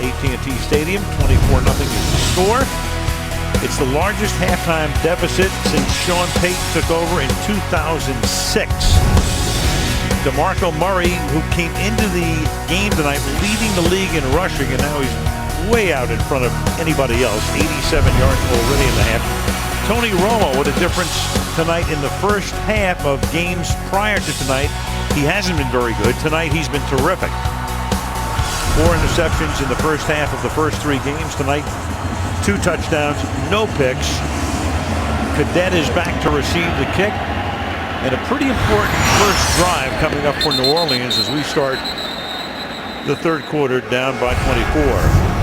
AT&T Stadium. 24-0 is the score. It's the largest halftime deficit since Sean Payton took over in 2006. DeMarco Murray, who came into the game tonight leading the league in rushing, and now he's way out in front of anybody else. 87 yards already in the half. Tony Romo with a difference tonight in the first half of games prior to tonight. He hasn't been very good. Tonight he's been terrific. 4 interceptions in the first half of the first 3 games. Tonight, 2 touchdowns, no picks. Cadet is back to receive the kick. And a pretty important first drive coming up for New Orleans as we start the third quarter down by 24.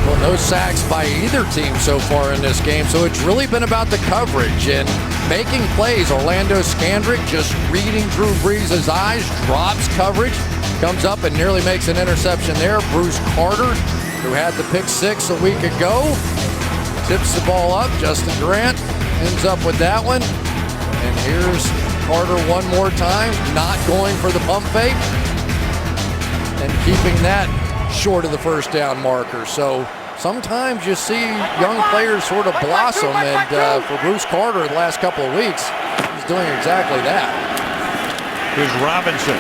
Well, no sacks by either team so far in this game, so it's really been about the coverage and making plays. Orlando Scandrick just reading Drew Brees' eyes, drops coverage, comes up and nearly makes an interception there. Bruce Carter, who had the pick 6 a week ago, tips the ball up. Justin Grant ends up with that one. And here's Carter one more time, not going for the pump fake and keeping that short of the first down marker. So sometimes you see young players sort of blossom, and for Bruce Carter the last couple of weeks, he's doing exactly that. Here's Robinson.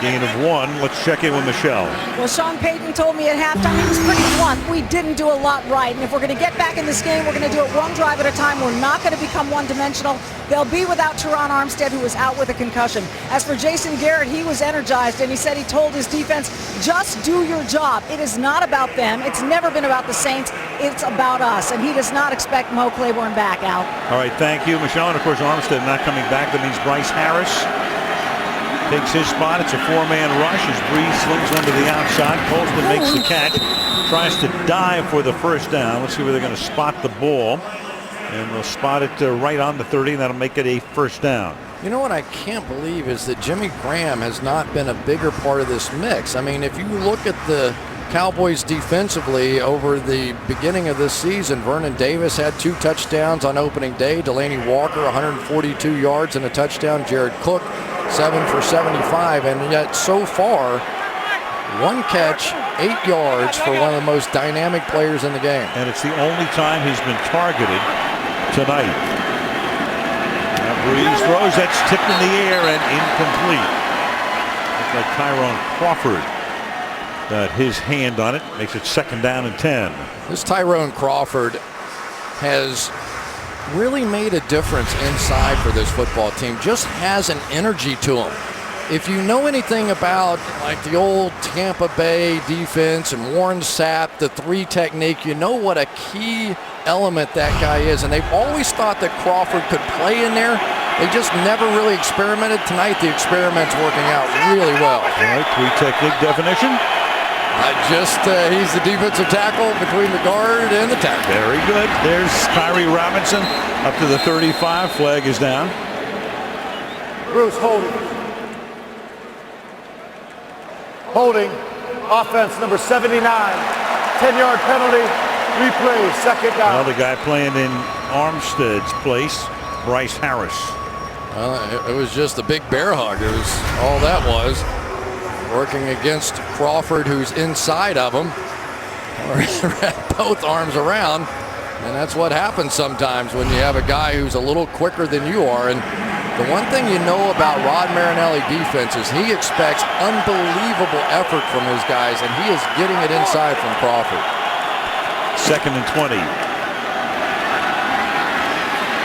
Gain of 1. Let's check in with Michelle. Well, Sean Payton told me at halftime he was pretty blunt. We didn't do a lot right, and if we're going to get back in this game, we're going to do it one drive at a time. We're not going to become one-dimensional. They'll be without Teron Armstead, who was out with a concussion. As for Jason Garrett, he was energized, and he said he told his defense, just do your job. It is not about them. It's never been about the Saints. It's about us, and he does not expect Mo Claiborne back, Al. All right, thank you, Michelle. And, of course, Armstead not coming back. That means Bryce Harris takes his spot. It's a 4-man rush as Brees slings one to the outside. Colston makes the catch, tries to dive for the first down. Let's see where they're going to spot the ball. And they'll spot it right on the 30, and that'll make it a first down. You know what I can't believe is that Jimmy Graham has not been a bigger part of this mix. I mean, if you look at the Cowboys defensively over the beginning of this season, Vernon Davis had 2 touchdowns on opening day. Delaney Walker, 142 yards and a touchdown. Jared Cook, 7 for 75, and yet so far 1 catch, 8 yards for one of the most dynamic players in the game. And it's the only time he's been targeted tonight. Now Brees throws, that's tipped in the air and incomplete. Looks like Tyrone Crawford got his hand on it. Makes it 2nd down and 10. This Tyrone Crawford has really made a difference inside for this football team. Just has an energy to him. If you know anything about like the old Tampa Bay defense and Warren Sapp, the 3 technique, you know what a key element that guy is. And they've always thought that Crawford could play in there. They just never really experimented. Tonight the experiment's working out really well. All right, 3 technique definition. He's the defensive tackle between the guard and the tackle. Very good. There's Kyrie Robinson up to the 35. Flag is down. Bruce holding. Holding. Offense number 79. 10-yard penalty. Replay. 2nd down. Well, the guy playing in Armstead's place, Bryce Harris. It was just a big bear hug. It was all that was. Working against Crawford, who's inside of him, both arms around, and that's what happens sometimes when you have a guy who's a little quicker than you are. And the one thing you know about Rod Marinelli defense is he expects unbelievable effort from his guys, and he is getting it inside from Crawford. 2nd and 20.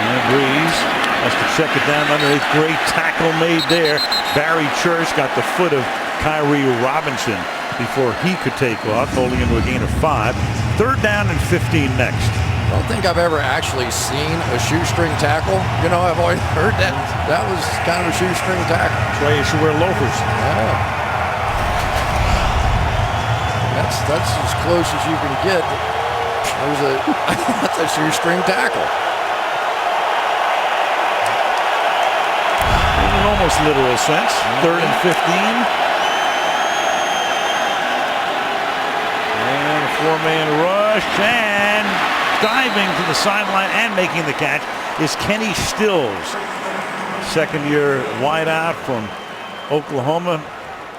And Brees has to check it down underneath. Great tackle made there. Barry Church got the foot of Kyrie Robinson before he could take off, holding into a gain of 5. 3rd down and 15 next. I don't think I've ever actually seen a shoestring tackle. You know, I've always heard that. That was kind of a shoestring tackle. That's why you should wear loafers. Yeah. That's as close as you can get. That's a shoestring tackle. In an almost literal sense. 3rd and 15. 4-man rush, and diving to the sideline and making the catch is Kenny Stills. 2nd-year wideout from Oklahoma.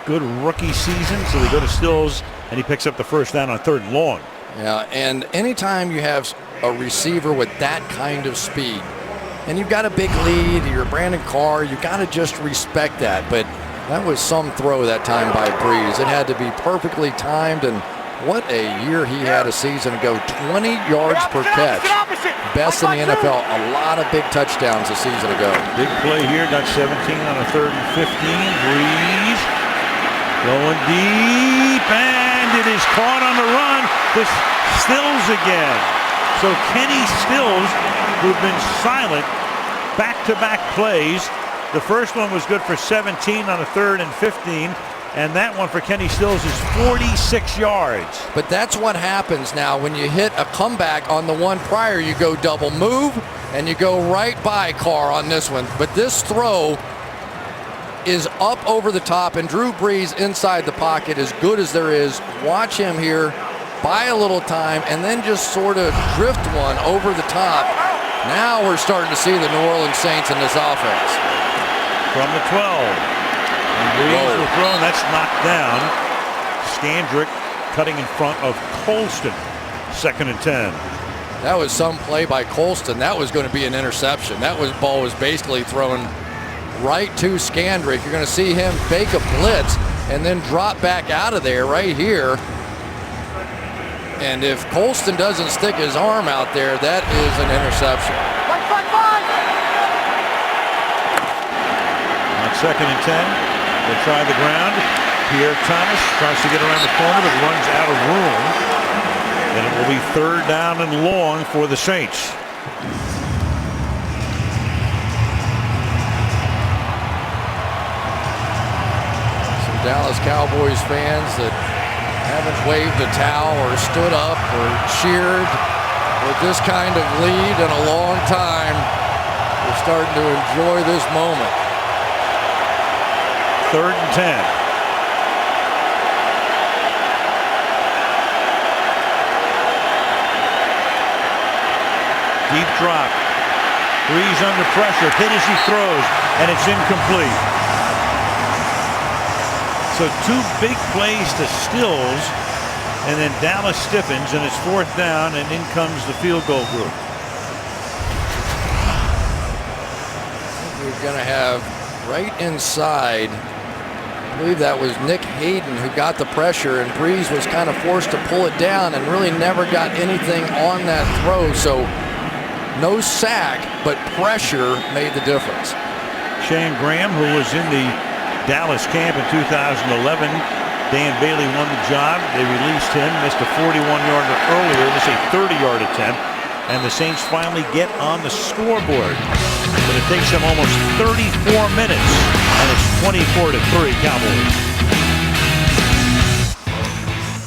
Good rookie season, so they go to Stills and he picks up the first down on 3rd and long. Yeah, and anytime you have a receiver with that kind of speed, and you've got a big lead, you're Brandon Carr, you got to just respect that. But that was some throw that time by Breeze. It had to be perfectly timed, and what a year he had a season ago. 20 yards per catch. Best in the NFL. A lot of big touchdowns a season ago. Big play here. Got 17 on a 3rd and 15. Breeze going deep, and it is caught on the run. This Stills again. So Kenny Stills, who'd been silent back-to-back plays. The first one was good for 17 on a 3rd and 15. And that one for Kenny Stills is 46 yards. But that's what happens now when you hit a comeback on the one prior. You go double move, and you go right by Carr on this one. But this throw is up over the top, and Drew Brees inside the pocket, as good as there is. Watch him here, buy a little time, and then just sort of drift one over the top. Now we're starting to see the New Orleans Saints in this offense. From the 12. And Brees will throw, and that's knocked down. Scandrick cutting in front of Colston. 2nd and 10. That was some play by Colston. That was going to be an interception. That ball was basically thrown right to Scandrick. You're going to see him fake a blitz and then drop back out of there right here. And if Colston doesn't stick his arm out there, that is an interception. On 2nd and 10. They'll try the ground. Pierre Thomas tries to get around the corner, but runs out of room. And it will be 3rd down and long for the Saints. Some Dallas Cowboys fans that haven't waved a towel or stood up or cheered with this kind of lead in a long time. We're starting to enjoy this moment. 3rd and 10. Deep drop. Brees under pressure. Hit as he throws, and it's incomplete. So 2 big plays to Stills, and then Dallas stiffens, and it's 4th down, and in comes the field goal group. We're going to have right inside, I believe that was Nick Hayden who got the pressure, and Brees was kind of forced to pull it down and really never got anything on that throw. So no sack, but pressure made the difference. Shane Graham, who was in the Dallas camp in 2011, Dan Bailey won the job. They released him, missed a 41-yarder earlier. This is a 30-yard attempt, and the Saints finally get on the scoreboard. But it takes them almost 34 minutes, and it's 24-3 Cowboys.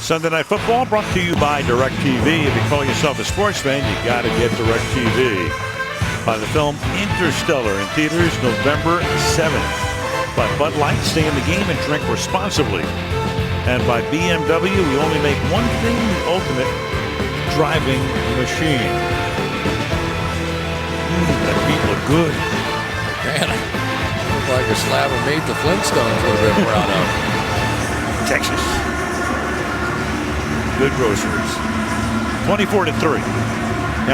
Sunday Night Football brought to you by DirecTV. If you call yourself a sports fan, you got to get DirecTV. By the film Interstellar in theaters November 7th. By Bud Light, stay in the game and drink responsibly. And by BMW, we only make one thing the ultimate driving machine. That meat look good. Man, look like a slab of meat the Flintstones would have been proud of. Texas. Good groceries. 24-3.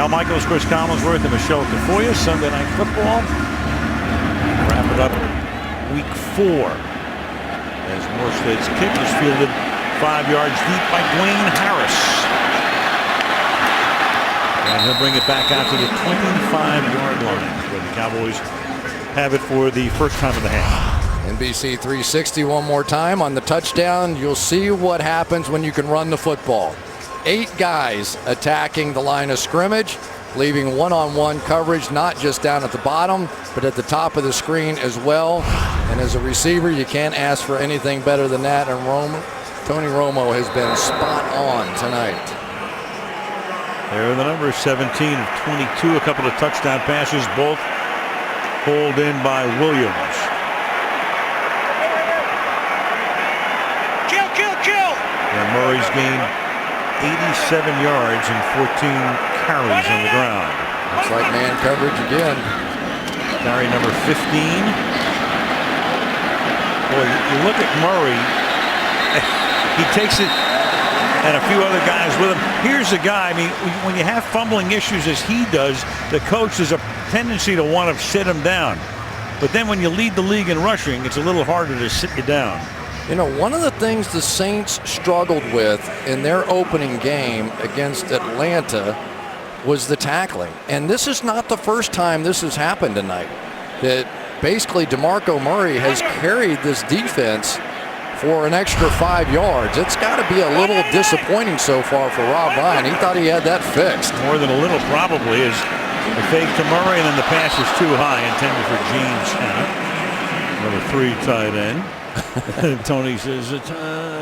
Al Michaels, Chris Collinsworth, and Michelle Tafoya. Sunday Night Football. Wrap it up week 4. As Morstead's kick is fielded 5 yards deep by Dwayne Harris. And he'll bring it back out to the 25-yard line, where the Cowboys have it for the first time of the half. NBC 360 one more time on the touchdown. You'll see what happens when you can run the football. 8 guys attacking the line of scrimmage, leaving one-on-one coverage, not just down at the bottom, but at the top of the screen as well. And as a receiver, you can't ask for anything better than that. And Tony Romo has been spot on tonight. There are the numbers, 17 of 22, a couple of touchdown passes, both pulled in by Williams. And Murray's gained 87 yards and 14 carries on the ground. Looks like man coverage again. Carry number 15. Boy, you look at Murray. He takes it and a few other guys with him. Here's a guy, I mean, when you have fumbling issues as he does, the coach has a tendency to want to sit him down. But then when you lead the league in rushing, it's a little harder to sit you down. You know, one of the things the Saints struggled with in their opening game against Atlanta was the tackling. And this is not the first time this has happened tonight. That basically DeMarco Murray has carried this defense for an extra 5 yards. It's got to be a little disappointing so far for Rob Ryan. He thought he had that fixed. More than a little, probably, is the fake to Murray, and then the pass is too high, intended for Gene Shannon. Number 3 tight end. Tony says,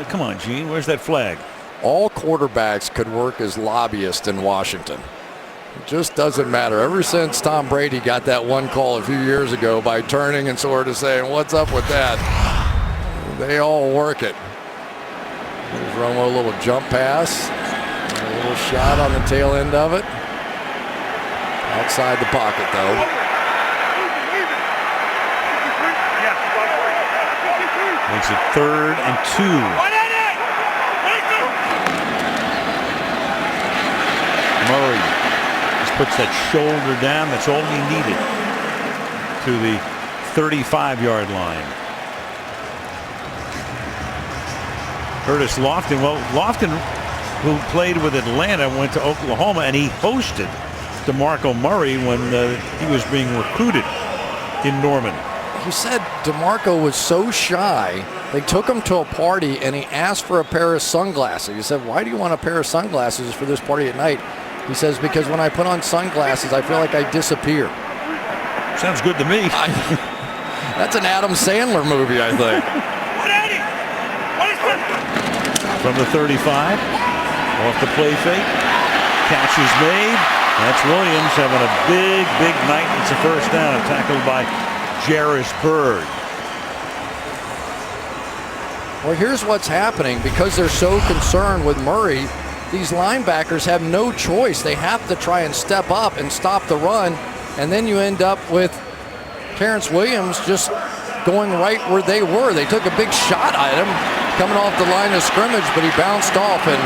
come on, Gene, where's that flag? All quarterbacks could work as lobbyists in Washington. It just doesn't matter. Ever since Tom Brady got that one call a few years ago by turning and sort of saying, what's up with that? They all work it. There's Romo, a little jump pass. A little shot on the tail end of it. Outside the pocket, though. Makes it 3rd and 2. Murray just puts that shoulder down. That's all he needed to the 35-yard line. Curtis Lofton. Well, Lofton, who played with Atlanta, went to Oklahoma, and he hosted DeMarco Murray when he was being recruited in Norman. He said DeMarco was so shy, they took him to a party and he asked for a pair of sunglasses. He said, why do you want a pair of sunglasses for this party at night? He says, because when I put on sunglasses, I feel like I disappear. Sounds good to me. That's an Adam Sandler movie, I think. From the 35, off the play fake, catch is made. That's Williams having a big night. It's a first down, tackled by Jairus Byrd. Well, here's what's happening. Because they're so concerned with Murray, these linebackers have no choice. They have to try and step up and stop the run, and then you end up with Terrence Williams just going right where they were. They took a big shot at him coming off the line of scrimmage, but he bounced off. And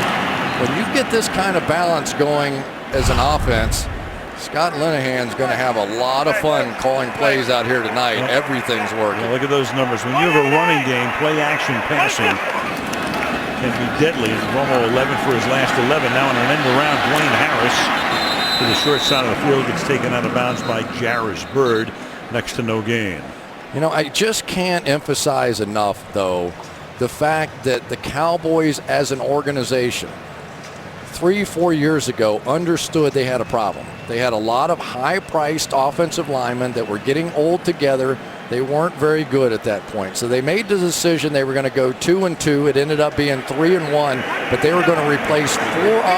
when you get this kind of balance going as an offense, Scott Linehan's going to have a lot of fun calling plays out here tonight. Everything's working. Yeah, look at those numbers. When you have a running game, play action passing can be deadly. Romo 11 for his last 11. Now in an end around, Dwayne Harris to the short side of the field gets taken out of bounds by Jairus Byrd. Next to no gain. You know, I just can't emphasize enough, though, the fact that the Cowboys as an organization 3-4 years ago understood they had a problem. They had a lot of high-priced offensive linemen that were getting old together. They weren't very good at that point. So they made the decision they were going to go 2-2. It ended up being 3-1, but they were going to replace 4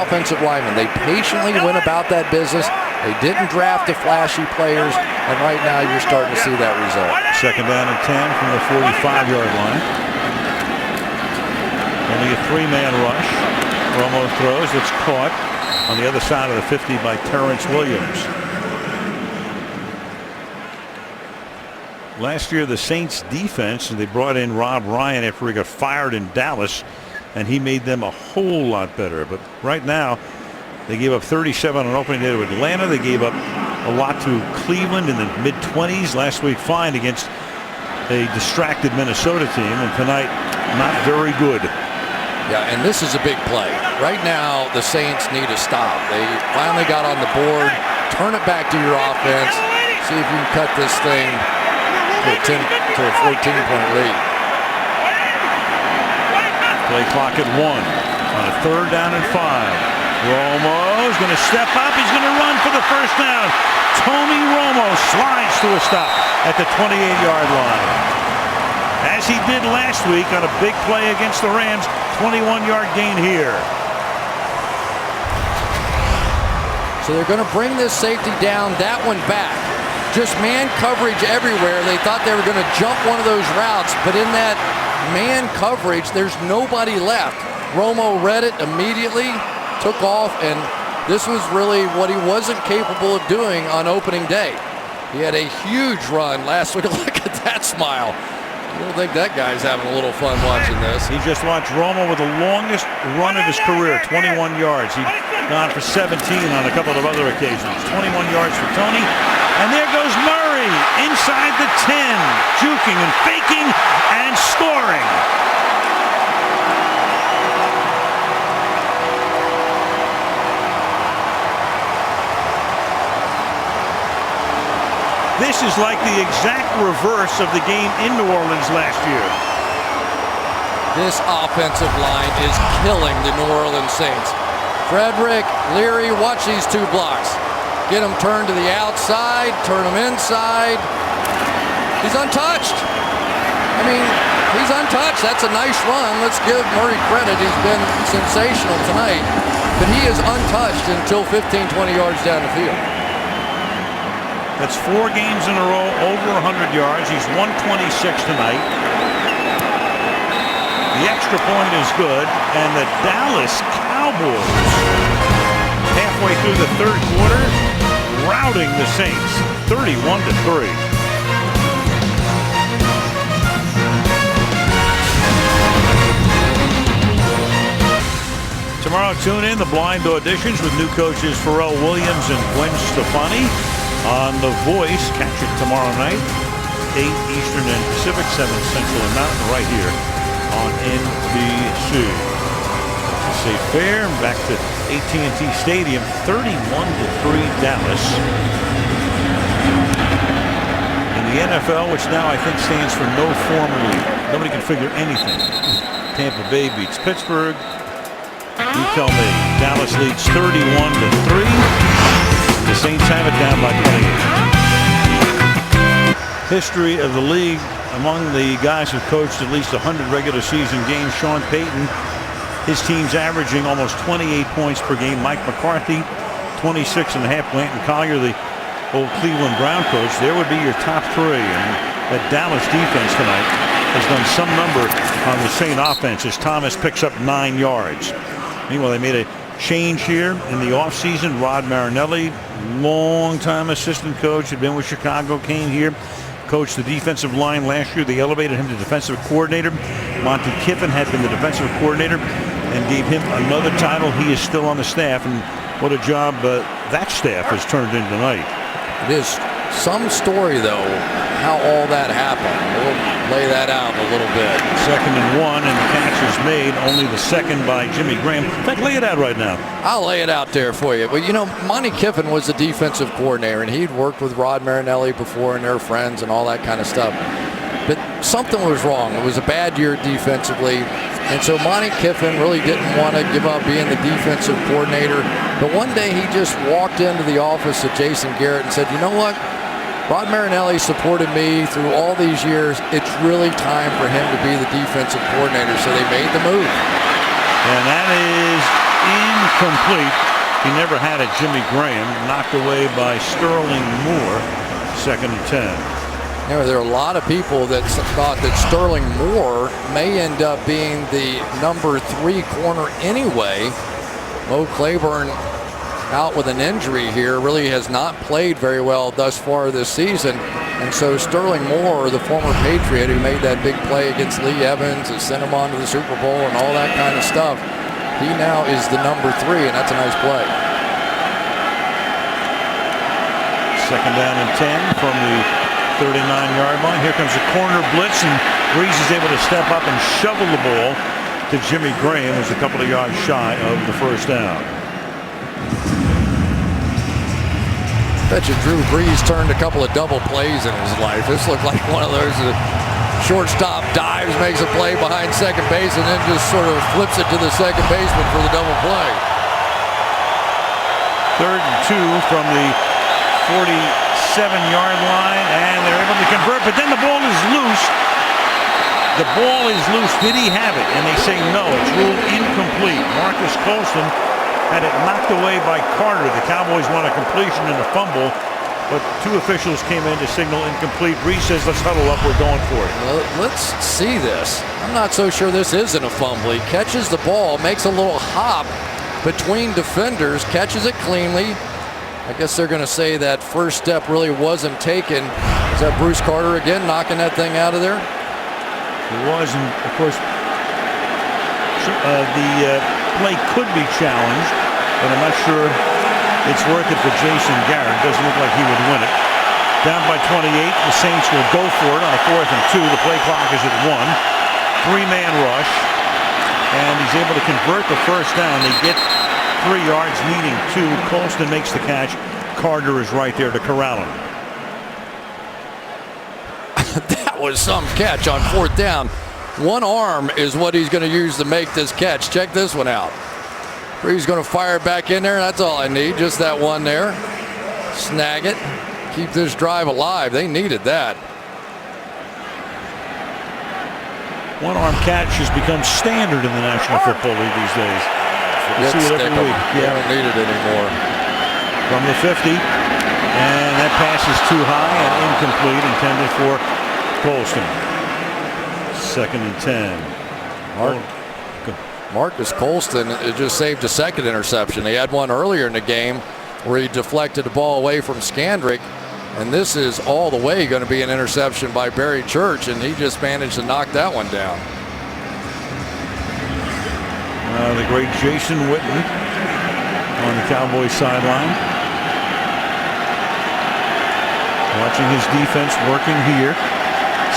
offensive linemen. They patiently went about that business. They didn't draft the flashy players, and right now you're starting to see that result. Second down and 10 from the 45-yard line. Only a 3-man rush. Romo throws. It's caught on the other side of the 50 by Terrence Williams. Last year, the Saints defense, they brought in Rob Ryan after he got fired in Dallas, and he made them a whole lot better. But right now, they gave up 37 on opening day to Atlanta. They gave up a lot to Cleveland in the mid-20s. Last week, fine against a distracted Minnesota team. And tonight, not very good. Yeah, and this is a big play. Right now, the Saints need a stop. They finally got on the board. Turn it back to your offense. See if you can cut this thing to a 14-point lead. Play clock at 1 on a 3rd down and 5. Romo is going to step up. He's going to run for the first down. Tony Romo slides to a stop at the 28-yard line. As he did last week on a big play against the Rams, 21-yard gain here. So they're going to bring this safety down, that one back. Just man coverage everywhere. They thought they were going to jump one of those routes, but in that man coverage, there's nobody left. Romo read it immediately, took off, and this was really what he wasn't capable of doing on opening day. He had a huge run last week. Look at that smile. I don't think that guy's having a little fun watching this. He just watched Romo with the longest run of his career, 21 yards. He'd gone for 17 on a couple of other occasions. 21 yards for Tony. And there goes Murray inside the 10, juking and faking and scoring. This is like the exact reverse of the game in New Orleans last year. This offensive line is killing the New Orleans Saints. Frederick, Leary, watch these two blocks. Get him turned to the outside, turn him inside. He's untouched. I mean, he's untouched. That's a nice run. Let's give Murray credit. He's been sensational tonight. But he is untouched until 15, 20 yards down the field. That's 4 games in a row over 100 yards. He's 126 tonight. The extra point is good. And the Dallas Cowboys, halfway through the third quarter, routing the Saints 31-3. Tomorrow, tune in the blind auditions with new coaches Pharrell Williams and Gwen Stefani on The Voice. Catch it tomorrow night, 8 Eastern and Pacific, 7 Central and Mountain, right here on NBC. To say fair, back to AT&T Stadium, 31-3 Dallas. In the NFL, which now I think stands for no formal league. Nobody can figure anything. Tampa Bay beats Pittsburgh. You tell me. Dallas leads 31-3. The Saints have it down by 28. History of the league among the guys who coached at least 100 regular season games. Sean Payton, his team's averaging almost 28 points per game. Mike McCarthy, 26.5. Blanton Collier, the old Cleveland Brown coach. There would be your top 3. And that Dallas defense tonight has done some number on the Saint offense as Thomas picks up 9 yards. Meanwhile, they made a change here in the offseason. Rod Marinelli, longtime assistant coach, had been with Chicago, came here, coached the defensive line last year. They elevated him to defensive coordinator. Monty Kiffin had been the defensive coordinator and gave him another title. He is still on the staff, and what a job that staff has turned in tonight. It is some story, though, how all that happened. We'll lay that out a little bit. 2nd and 1, and the catch is made. Only the second by Jimmy Graham. In fact, lay it out right now. I'll lay it out there for you. But, you know, Monty Kiffin was the defensive coordinator, and he'd worked with Rod Marinelli before, and they're friends and all that kind of stuff. But something was wrong. It was a bad year defensively. And so Monty Kiffin really didn't want to give up being the defensive coordinator. But one day he just walked into the office of Jason Garrett and said, you know what? Rod Marinelli supported me through all these years. It's really time for him to be the defensive coordinator. So they made the move. And that is incomplete. He never had it. Jimmy Graham knocked away by Sterling Moore. 2nd and 10. There are a lot of people that thought that Sterling Moore may end up being the number 3 corner anyway. Mo Claiborne out with an injury here, really has not played very well thus far this season. And so Sterling Moore, the former Patriot who made that big play against Lee Evans and sent him on to the Super Bowl and all that kind of stuff, he now is the number 3, and that's a nice play. 2nd down and 10 from the 39-yard line. Here comes a corner blitz, and Breeze is able to step up and shovel the ball to Jimmy Graham, who's a couple of yards shy of the first down. Bet you Drew Brees turned a couple of double plays in his life. This looked like one of those shortstop dives, makes a play behind second base, and then just sort of flips it to the second baseman for the double play. 3rd and 2 from the 47-yard line, and they're able to convert, but then the ball is loose. The ball is loose. Did he have it? And they say no. It's ruled incomplete. Marcus Colston had it knocked away by Carter. The Cowboys want a completion and a fumble, but 2 officials came in to signal incomplete. Brees says, let's huddle up. We're going for it. Well, let's see this. I'm not so sure this isn't a fumble. He catches the ball, makes a little hop between defenders, catches it cleanly. I guess they're going to say that first step really wasn't taken. Is that Bruce Carter again knocking that thing out of there? It was, and of course, the play could be challenged, but I'm not sure it's worth it for Jason Garrett. Doesn't look like he would win it. Down by 28, the Saints will go for it on a 4th and 2. The play clock is at 1. 3-man rush, and he's able to convert the first down. They get 3 yards, needing 2. Colston makes the catch. Carter is right there to corral him. That was some catch on 4th down. One arm is what he's going to use to make this catch. Check this one out. He's going to fire it back in there. That's all I need. Just that one there. Snag it. Keep this drive alive. They needed that. One-arm catch has become standard in the National Football League these days. You see it every week. Yeah, don't need it anymore. From the 50, and that pass is too high and incomplete, intended for Colston. 2nd and 10. Marcus Colston just saved a second interception. He had one earlier in the game where he deflected the ball away from Skandrick, and this is all the way going to be an interception by Barry Church, and he just managed to knock that one down. The great Jason Witten on the Cowboys sideline, watching his defense working here.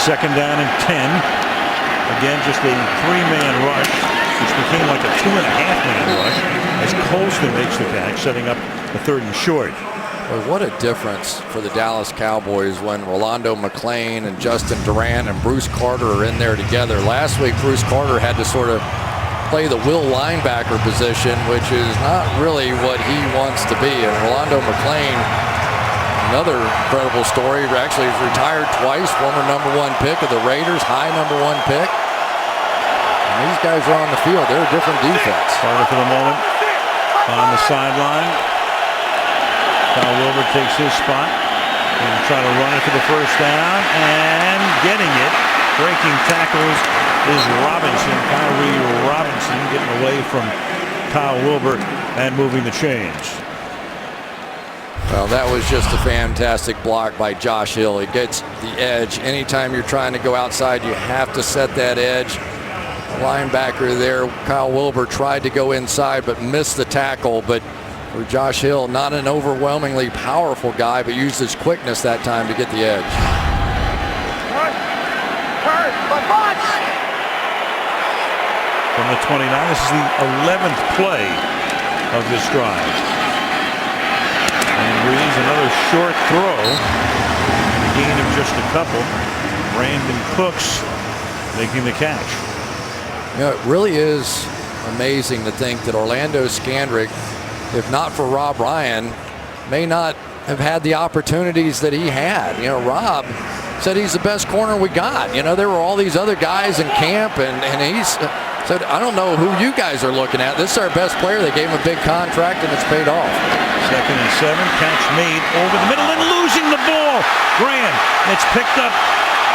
2nd down and 10. Again, just a 3-man rush, which became like a 2.5-man rush as Colston makes the catch, setting up the 3rd and short. Boy, what a difference for the Dallas Cowboys when Rolando McClain and Justin Durant and Bruce Carter are in there together. Last week, Bruce Carter had to sort of play the will linebacker position, which is not really what he wants to be. And Rolando McClain, another incredible story. Actually, he's retired twice, former #1 pick of the Raiders, high #1 pick. And these guys are on the field. They're a different defense. Carter for the moment on the sideline. Kyle Wilbur takes his spot and try to run it for the first down, and getting it, breaking tackles, is Robinson. Kyrie Robinson getting away from Kyle Wilbur and moving the chains. Well, that was just a fantastic block by Josh Hill. He gets the edge. Anytime you're trying to go outside, you have to set that edge. The linebacker there, Kyle Wilbur, tried to go inside but missed the tackle. But for Josh Hill, not an overwhelmingly powerful guy, but used his quickness that time to get the edge. From the 29, this is the 11th play of this drive. And Reeves, another short throw. Gain of just a couple. Brandon Cooks making the catch. You know, it really is amazing to think that Orlando Skandrick, if not for Rob Ryan, may not have had the opportunities that he had. You know, Rob said he's the best corner we got. You know, there were all these other guys in camp, and he's said, I don't know who you guys are looking at. This is our best player. They gave him a big contract, and it's paid off. 2nd and 7, catch made over the middle and losing the ball. Graham, it's picked up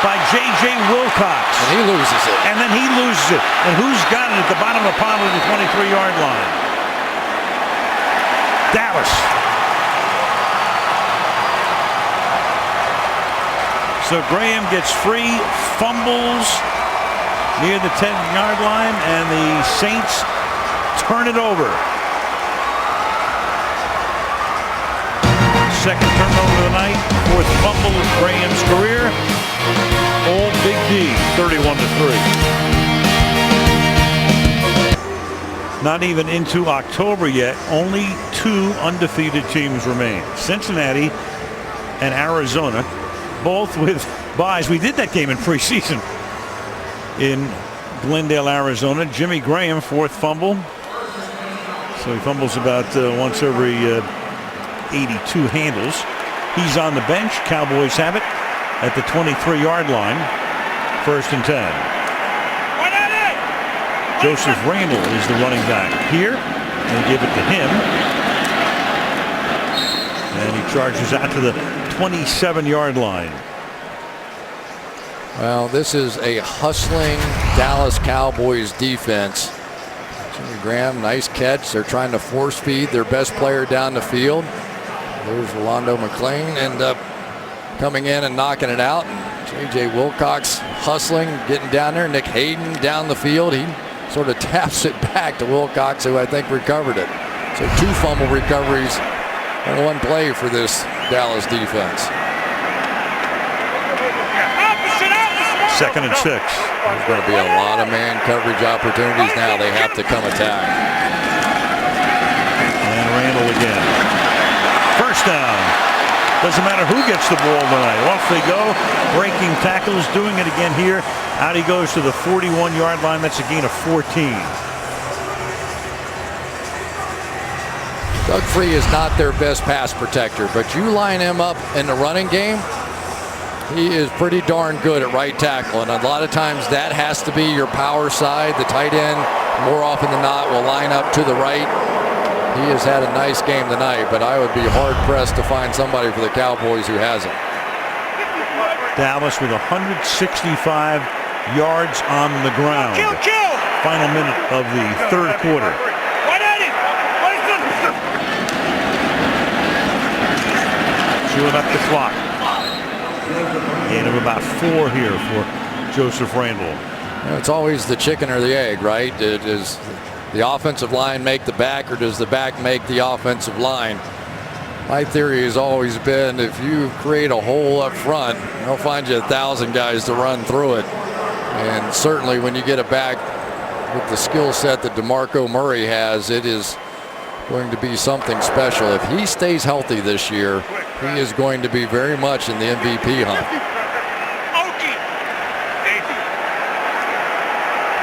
by J.J. Wilcox. And he loses it. And then he loses it. And who's got it at the bottom of the pile at the 23-yard line? Dallas. So Graham gets free, fumbles near the 10-yard line, and the Saints turn it over. 2nd turnover of the night, 4th fumble of Graham's career. Old Big D, 31-3. Not even into October yet. Only 2 undefeated teams remain. Cincinnati and Arizona, both with byes. We did that game in preseason in Glendale, Arizona. Jimmy Graham, 4th fumble. So he fumbles about once every 82 handles. He's on the bench. Cowboys have it at the 23-yard line. 1st and 10. Joseph Randall is the running back here. They give it to him. And he charges out to the 27-yard line. Well, this is a hustling Dallas Cowboys defense. Jimmy Graham, nice catch. They're trying to force feed their best player down the field. There's Rolando McClain, end up coming in and knocking it out. J.J. Wilcox hustling, getting down there. Nick Hayden down the field. He sort of taps it back to Wilcox, who I think recovered it. So 2 fumble recoveries on 1 play for this Dallas defense. 2nd and 6. There's going to be a lot of man coverage opportunities now. They have to come attack. And Randall again. 1st down. Doesn't matter who gets the ball tonight. Off they go. Breaking tackles. Doing it again here. Out he goes to the 41-yard line. That's a gain of 14. Doug Free is not their best pass protector, but you line him up in the running game, he is pretty darn good at right tackle, and a lot of times that has to be your power side. The tight end, more often than not, will line up to the right. He has had a nice game tonight, but I would be hard-pressed to find somebody for the Cowboys who hasn't. Dallas with 165 yards on the ground. Final minute of the 3rd quarter. Chewing up the clock. Gain of about 4 here for Joseph Randall. You know, it's always the chicken or the egg, right? Does the offensive line make the back, or does the back make the offensive line? My theory has always been, if you create a hole up front, they'll find you 1,000 guys to run through it. And certainly when you get a back with the skill set that DeMarco Murray has, it is going to be something special. If he stays healthy this year, he is going to be very much in the MVP hunt.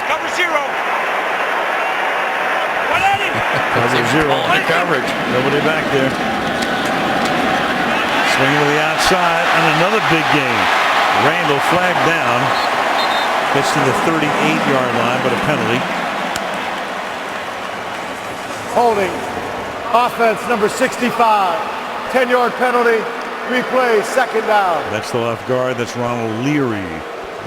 Cover 0. Cover 0. Coverage. Nobody back there. Swinging to the outside, and another big gain. Randall flagged down. Gets to the 38-yard line, but a penalty. Holding. Offense number 65. 10-yard penalty. Replay, 2nd down. That's the left guard. That's Ronald Leary.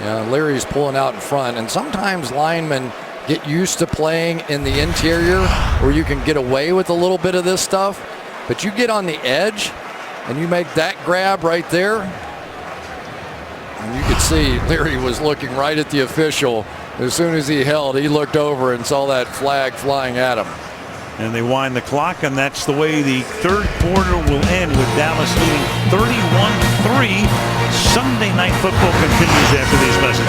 Yeah, Leary's pulling out in front, and sometimes linemen get used to playing in the interior where you can get away with a little bit of this stuff, but you get on the edge and you make that grab right there, and you could see Leary was looking right at the official. As soon as he held, he looked over and saw that flag flying at him. And they wind the clock, and that's the way the 3rd quarter will end, with Dallas leading 31-3. Sunday Night Football continues after these messages.